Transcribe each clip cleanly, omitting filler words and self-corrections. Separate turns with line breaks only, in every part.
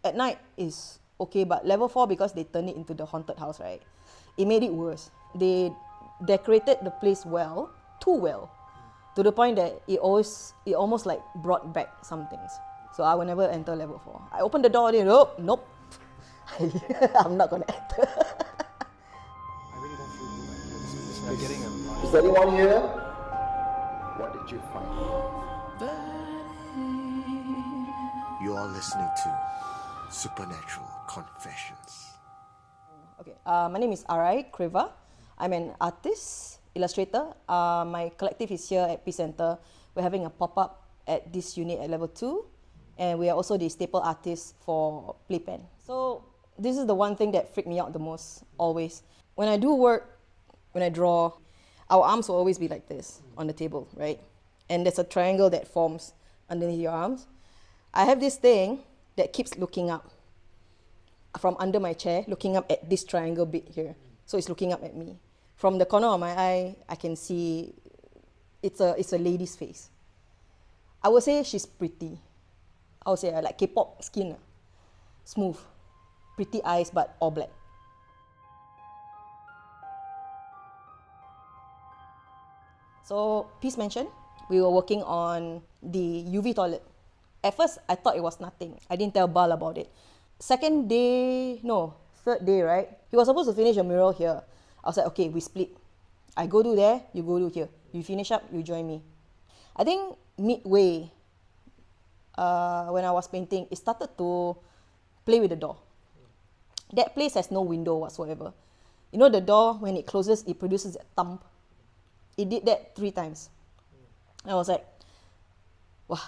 at night is okay, but level 4, because they turned it into the haunted house, right? It made it worse. They decorated the place well, too well, to the point that it almost like brought back some things. So I will never enter level 4. I opened the door, nope. I'm not gonna enter.
I really don't feel good. I'm getting a vibe.
Is anyone here? What did you find?
You are listening to Supernatural Confessions.
Okay, my name is Arai Ebao. I'm an artist, illustrator. My collective is here at Peace Centre. We're having a pop-up at this unit at level 2. And we are also the staple artists for PlayPan. So this is the one thing that freaked me out the most, always. When I do work, when I draw, our arms will always be like this on the table, right? And there's a triangle that forms underneath your arms. I have this thing that keeps looking up from under my chair, looking up at this triangle bit here. So it's looking up at me. From the corner of my eye, I can see it's a lady's face. I would say she's pretty. I would say like K-pop skin, smooth, pretty eyes, but all black. So, Peace mentioned, we were working on the UV toilet. At first, I thought it was nothing. I didn't tell Bal about it. Third day, right? He was supposed to finish a mural here. I was like, okay, we split. I go do there, you go do here. You finish up, you join me. I think midway, when I was painting, it started to play with the door. That place has no window whatsoever. You know the door, when it closes, it produces a thump. It did that 3 times. I was like, wow,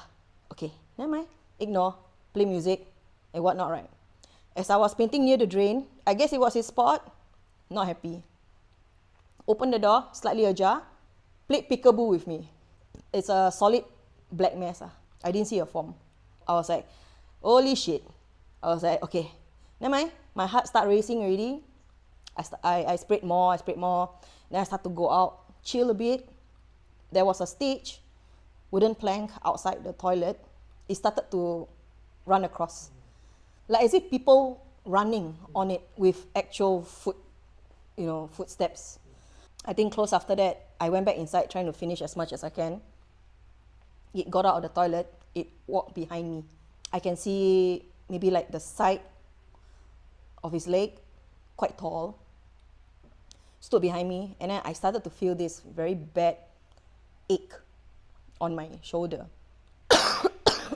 okay, never mind. Ignore, play music, and whatnot, right? As I was painting near the drain, I guess it was his spot, not happy. Opened the door, slightly ajar, played peekaboo with me. It's a solid black mess. I didn't see a form. I was like, holy shit. I was like, okay, never mind. My heart started racing already. I sprayed more. Then I started to go out, chill a bit. There was a stage, wooden plank outside the toilet. It started to run across. Like as if people running on it with actual footsteps. I think close after that, I went back inside trying to finish as much as I can. It got out of the toilet, it walked behind me. I can see maybe like the side of his leg, quite tall, stood behind me, and then I started to feel this very bad ache on my shoulder.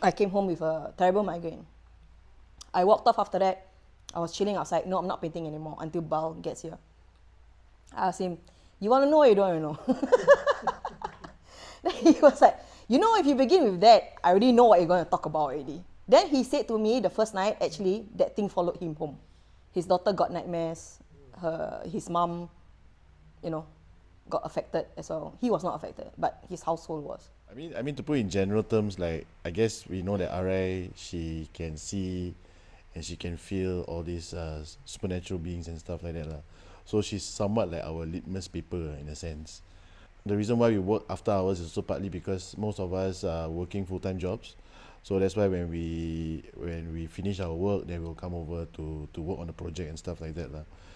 I came home with a terrible migraine. I walked off after that. I was chilling outside. No, I'm not painting anymore until Bal gets here. I asked him, you want to know or you don't want to know? Then he was like, you know, if you begin with that, I already know what you're going to talk about already. Then he said to me the first night, actually, that thing followed him home. His daughter got nightmares. His mom, got affected as well. He was not affected, but his household was.
I mean, to put in general terms, like, I guess we know that Arai, she can see and she can feel all these supernatural beings and stuff like that. So she's somewhat like our litmus paper in a sense. The reason why we work after hours is also partly because most of us are working full-time jobs. So that's why when we finish our work, then we'll come over to work on the project and stuff like that.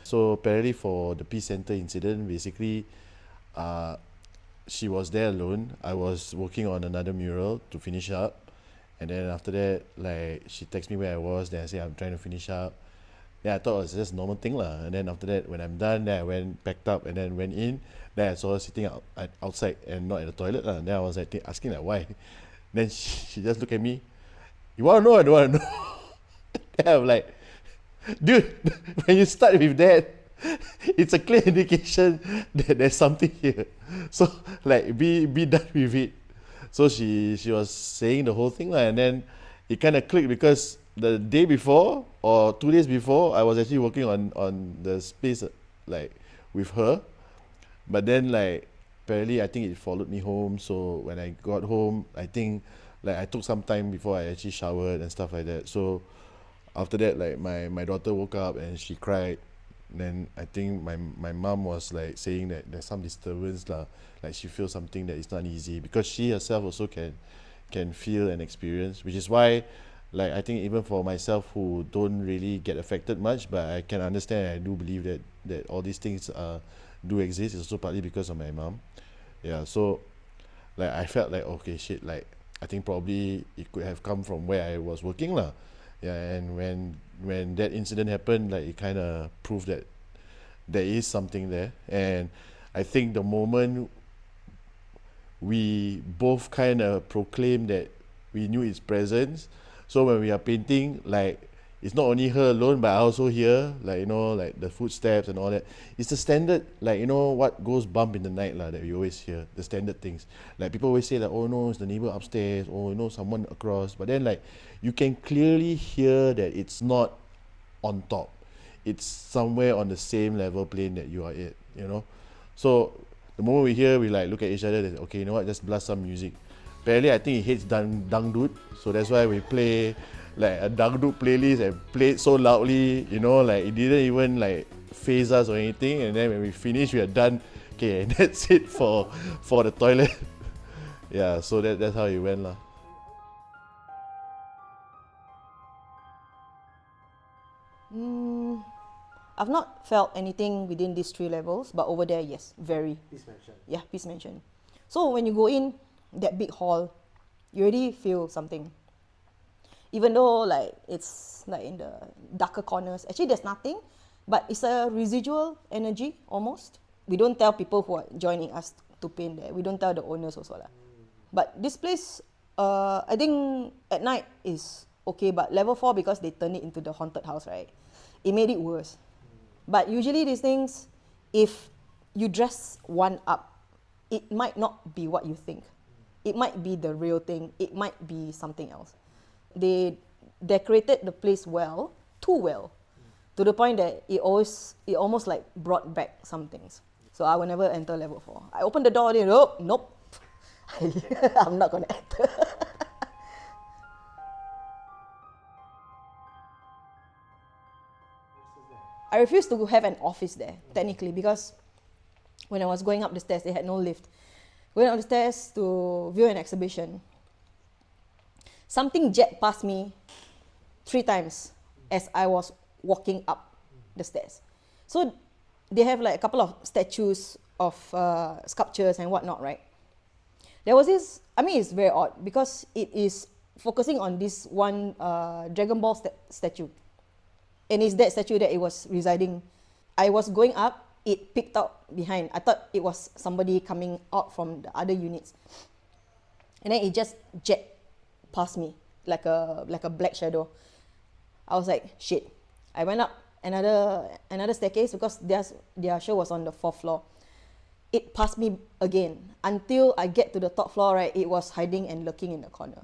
So apparently for the Peace Centre incident, basically, she was there alone. I was working on another mural to finish up. And then after that, like, she texted me where I was. Then I said, I'm trying to finish up. Then I thought it was just a normal thing. And then after that, when I'm done, then I went, packed up, and then went in. Then I saw her sitting outside and not at the toilet. Then I was like, asking, like, why? Then she just looked at me. You want to know or don't want to know? Then I'm like, dude, when you start with that, it's a clear indication that there's something here. So, like, be done with it. So she was saying the whole thing, and then it kind of clicked because the day before or 2 days before, I was actually working on the space like with her. But then, like, apparently I think it followed me home. So when I got home, I think like I took some time before I actually showered and stuff like that. So after that, like, my daughter woke up and she cried. Then I think my mom was like saying that there's some disturbance lah, like she feels something that is not easy because she herself also can feel and experience, which is why like I think even for myself who don't really get affected much, but I can understand. I do believe that all these things do exist. It's also partly because of my mom. Yeah, so like I felt like okay shit, like I think probably it could have come from where I was working lah. Yeah, and when that incident happened, like it kind of proved that there is something there. And I think the moment we both kind of proclaimed that we knew its presence, so when we are painting, like it's not only her alone, but I also hear, like, you know, like the footsteps and all that. It's the standard, like, you know, what goes bump in the night lah, that we always hear, the standard things. Like people always say that, oh no, it's the neighbor upstairs, or you know, someone across. But then like you can clearly hear that it's not on top. It's somewhere on the same level plane that you are at, you know. So the moment we hear, we like look at each other and okay, you know what, just blast some music. Apparently I think he hates dangdut, so that's why we play like a dangdut playlist and play it so loudly, you know, like it didn't even like phase us or anything. And then when we finish, we are done. Okay, and that's it for the toilet. Yeah, so that's how it went lah.
I've not felt anything within these 3 levels, but over there, yes, very.
Peace Mansion.
Yeah, Peace Mansion. So when you go in that big hall, you already feel something. Even though like it's like in the darker corners, actually there's nothing, but it's a residual energy almost. We don't tell people who are joining us to paint there. We don't tell the owners also lah. But this place, I think at night is okay, but level 4, because they turned it into the haunted house, right? It made it worse. But usually these things, if you dress one up, it might not be what you think. It might be the real thing. It might be something else. They decorated the place well, too well, to the point that it almost like brought back some things. So I will never enter level 4. I opened the door, and nope. I'm not gonna enter. I refused to have an office there, technically, because when I was going up the stairs, they had no lift. Going up the stairs to view an exhibition, something jet past me 3 times as I was walking up the stairs. So they have like a couple of statues of sculptures and whatnot, right? There was this, I mean, it's very odd because it is focusing on this one Dragon Ball statue. And it's that statue that it was residing. I was going up, it picked out behind. I thought it was somebody coming out from the other units. And then it just jet past me like a black shadow. I was like, shit. I went up another staircase because their show was on the 4th floor. It passed me again until I get to the top floor, right? It was hiding and lurking in the corner.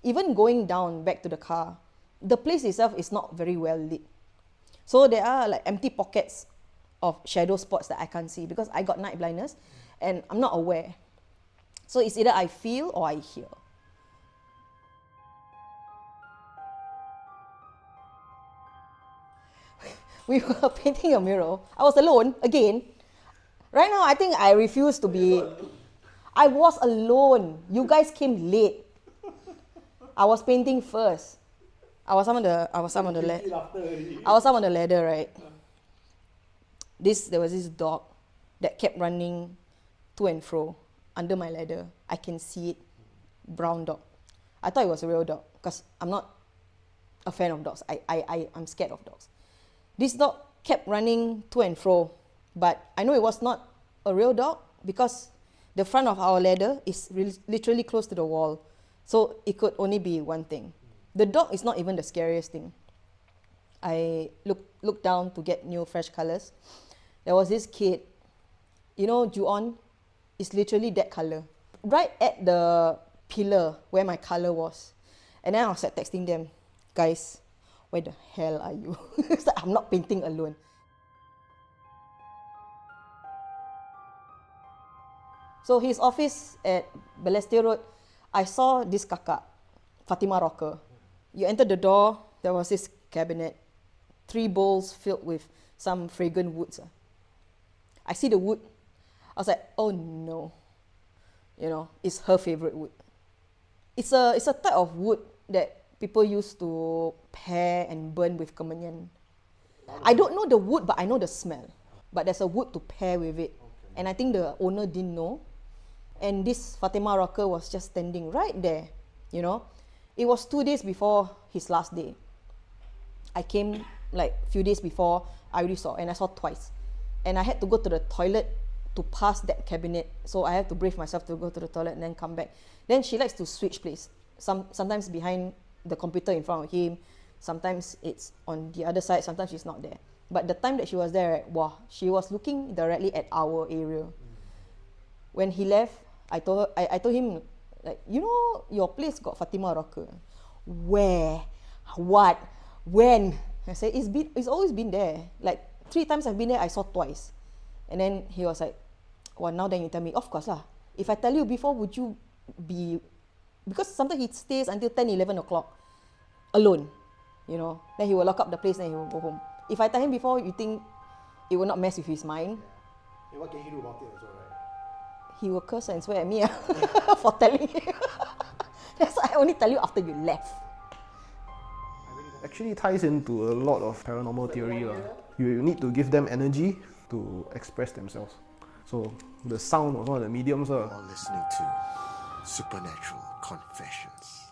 Even going down back to the car, the place itself is not very well lit. So there are like empty pockets of shadow spots that I can't see because I got night blindness and I'm not aware. So it's either I feel or I hear. We were painting a mural. I was alone again. Right now, I think I refuse to be. I was alone. You guys came late. I was painting first. I was on the ladder, right? There was this dog that kept running to and fro under my ladder. I can see it. Brown dog. I thought it was a real dog because I'm not a fan of dogs. I'm scared of dogs. This dog kept running to and fro, but I know it was not a real dog because the front of our ladder is literally close to the wall. So it could only be one thing. The dog is not even the scariest thing. I looked down to get new fresh colors. There was this kid, you know, Ju-on is literally that color. Right at the pillar where my color was. And then I was like texting them, guys, where the hell are you? It's like, I'm not painting alone. So his office at Balestier Road, I saw this kakak, Fatima Rocker. You entered the door, there was this cabinet, 3 bowls filled with some fragrant woods. I see the wood, I was like, oh no. You know, it's her favorite wood. It's a type of wood that people used to pair and burn with kemenyan. I don't know the wood, but I know the smell. But there's a wood to pair with it. And I think the owner didn't know. And this Fatima rocker was just standing right there, you know. It was 2 days before his last day. I came like a few days before, I already saw, and I saw twice. And I had to go to the toilet to pass that cabinet. So I have to brave myself to go to the toilet and then come back. Then she likes to switch place. Sometimes behind the computer in front of him. Sometimes it's on the other side. Sometimes she's not there. But the time that she was there, wow, she was looking directly at our area. When he left, I told him, like, you know, your place got Fatima rocker. Where? What? When? I said, it's always been there. Like 3 times I've been there, I saw twice. And then he was like, well, now then you tell me. Of course lah. If I tell you before, would you be... Because sometimes he stays until 10, 11 o'clock alone, you know. Then he will lock up the place and he will go home. If I tell him before, you think it will not mess with his mind?
Yeah. And what can he do about it as well, right?
He will curse and swear at me for telling him. That's why I only tell you after you left.
Actually ties into a lot of paranormal theory. You need to give them energy to express themselves. So the sound was one of the mediums.
You're listening to Supernatural Confessions.